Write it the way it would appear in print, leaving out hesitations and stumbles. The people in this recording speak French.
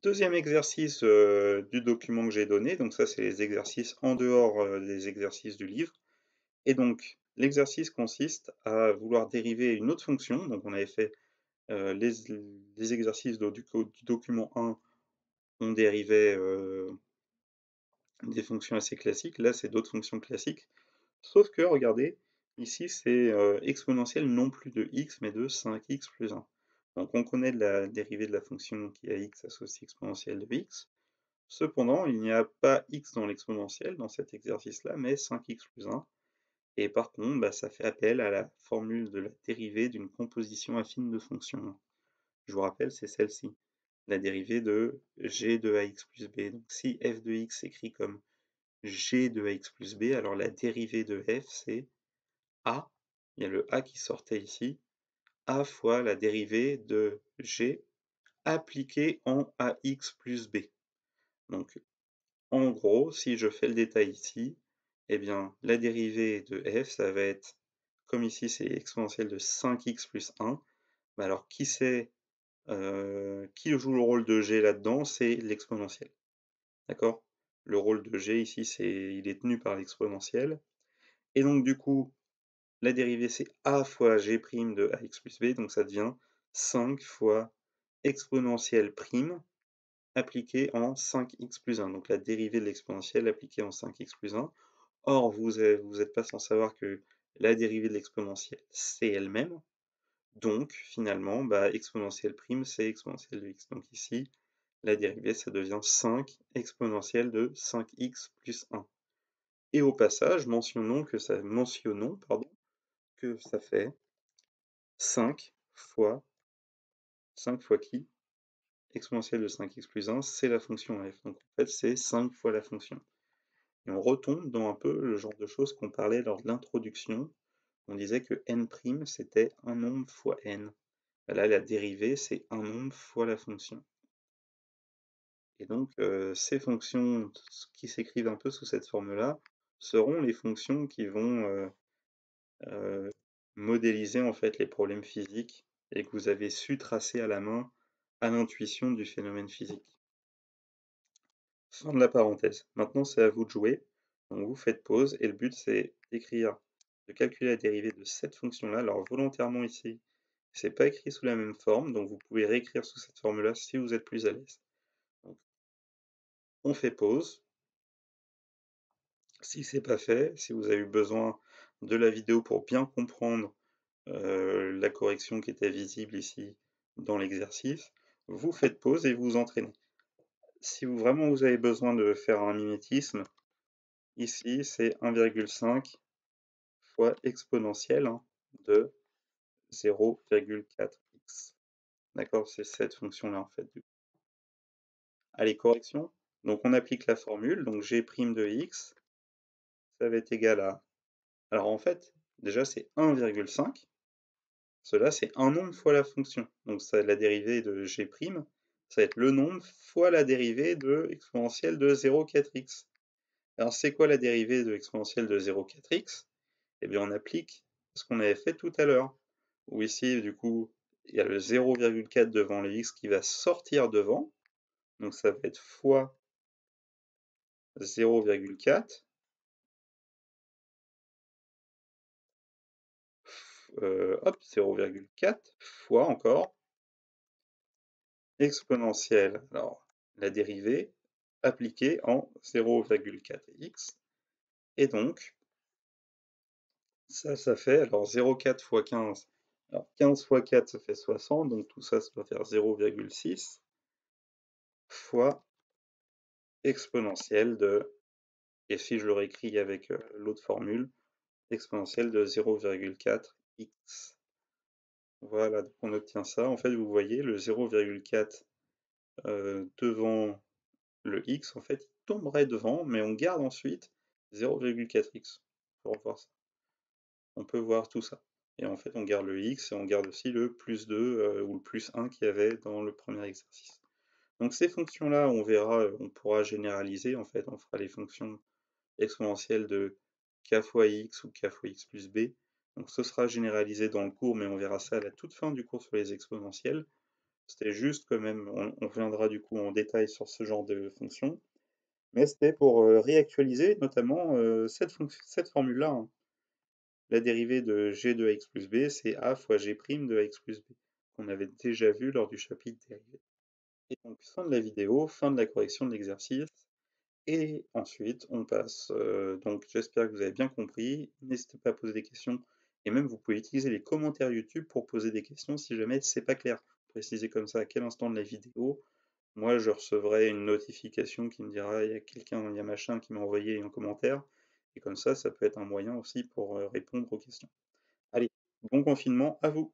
Deuxième exercice du document que j'ai donné, donc ça c'est les exercices en dehors des exercices du livre. Et donc l'exercice consiste à vouloir dériver une autre fonction. Donc on avait fait les exercices du document 1, on dérivait des fonctions assez classiques. Là c'est d'autres fonctions classiques. Sauf que regardez, ici c'est exponentielle non plus de x mais de 5x plus 1. Donc on connaît la dérivée de la fonction qui a x associée exponentielle de x. Cependant, il n'y a pas x dans l'exponentielle dans cet exercice-là, mais 5x plus 1. Et par contre, ça fait appel à la formule de la dérivée d'une composition affine de fonctions. Je vous rappelle, c'est celle-ci, la dérivée de g de ax plus b. Donc si f de x s'écrit comme g de ax plus b, alors la dérivée de f, c'est a, il y a le a qui sortait ici, a fois la dérivée de g appliquée en ax plus b. Donc en gros, si je fais le détail ici, eh bien, la dérivée de f, ça va être, comme ici c'est exponentielle de 5x plus 1, alors qui joue le rôle de g là-dedans? C'est l'exponentielle. D'accord? Le rôle de g ici, il est tenu par l'exponentielle. Et donc du coup, la dérivée c'est a fois g' de ax plus b, donc ça devient 5 fois exponentielle prime appliquée en 5x plus 1. Donc la dérivée de l'exponentielle appliquée en 5x plus 1. Or, vous n'êtes pas sans savoir que la dérivée de l'exponentielle, c'est elle-même. Donc, finalement, exponentielle prime, c'est exponentielle de x. Donc ici, la dérivée, ça devient 5 exponentielle de 5x plus 1. Et au passage, mentionnons que ça fait 5 fois qui? Exponentielle de 5x plus 1, c'est la fonction f. Donc en fait, c'est 5 fois la fonction. Et on retombe dans un peu le genre de choses qu'on parlait lors de l'introduction. On disait que n' c'était un nombre fois n. Là, la dérivée, c'est un nombre fois la fonction. Et donc, ces fonctions qui s'écrivent un peu sous cette forme-là seront les fonctions qui vont modéliser en fait les problèmes physiques et que vous avez su tracer à la main à l'intuition du phénomène physique. Fin de la parenthèse. Maintenant, c'est à vous de jouer. Donc, vous faites pause et le but, c'est de calculer la dérivée de cette fonction-là. Alors, volontairement ici, c'est pas écrit sous la même forme, donc vous pouvez réécrire sous cette forme-là si vous êtes plus à l'aise. Donc, on fait pause. Si c'est pas fait, si vous avez eu besoin de la vidéo pour bien comprendre la correction qui était visible ici dans l'exercice, vous faites pause et vous entraînez. Si vraiment vous avez besoin de faire un mimétisme, ici c'est 1,5 fois exponentielle de 0,4x. D'accord? C'est cette fonction-là en fait. Allez, correction. Donc on applique la formule, donc g' de x, ça va être égal à... Alors en fait, déjà c'est 1,5. Cela c'est un nombre fois la fonction. Donc ça, la dérivée de g', ça va être le nombre fois la dérivée de exponentielle de 0,4x. Alors c'est quoi la dérivée de exponentielle de 0,4x? Eh bien on applique ce qu'on avait fait tout à l'heure. Où ici, du coup, il y a le 0,4 devant le x qui va sortir devant. Donc ça va être fois 0,4 hop, 0,4 fois encore exponentielle, alors la dérivée appliquée en 0,4x, et donc ça fait, alors 0,4 fois 15, alors 15 fois 4 ça fait 60, donc tout ça doit faire 0,6 fois exponentielle de, et si je le réécris avec l'autre formule, exponentielle de 0,4x. Voilà, donc on obtient ça. En fait, vous voyez, le 0,4 devant le x, en fait, il tomberait devant, mais on garde ensuite 0,4x. Pour voir ça. On peut voir tout ça. Et en fait, on garde le x et on garde aussi le plus 2 ou le plus 1 qu'il y avait dans le premier exercice. Donc ces fonctions-là, on verra, on pourra généraliser. En fait, on fera les fonctions exponentielles de k fois x ou k fois x plus b. Donc ce sera généralisé dans le cours, mais on verra ça à la toute fin du cours sur les exponentielles. C'était juste quand même on reviendra du coup en détail sur ce genre de fonction, mais c'était pour, réactualiser notamment, cette formule-là, hein. La dérivée de g de ax plus b, c'est a fois g' de ax plus b, qu'on avait déjà vu lors du chapitre dérivée. Et donc fin de la vidéo, fin de la correction de l'exercice et ensuite on passe, donc j'espère que vous avez bien compris. N'hésitez pas à poser des questions et même vous pouvez utiliser les commentaires YouTube pour poser des questions si jamais c'est pas clair. Précisez comme ça à quel instant de la vidéo. Moi, je recevrai une notification qui me dira: «Il y a quelqu'un, il y a machin qui m'a envoyé un commentaire» et comme ça peut être un moyen aussi pour, répondre aux questions. Allez, bon confinement à vous!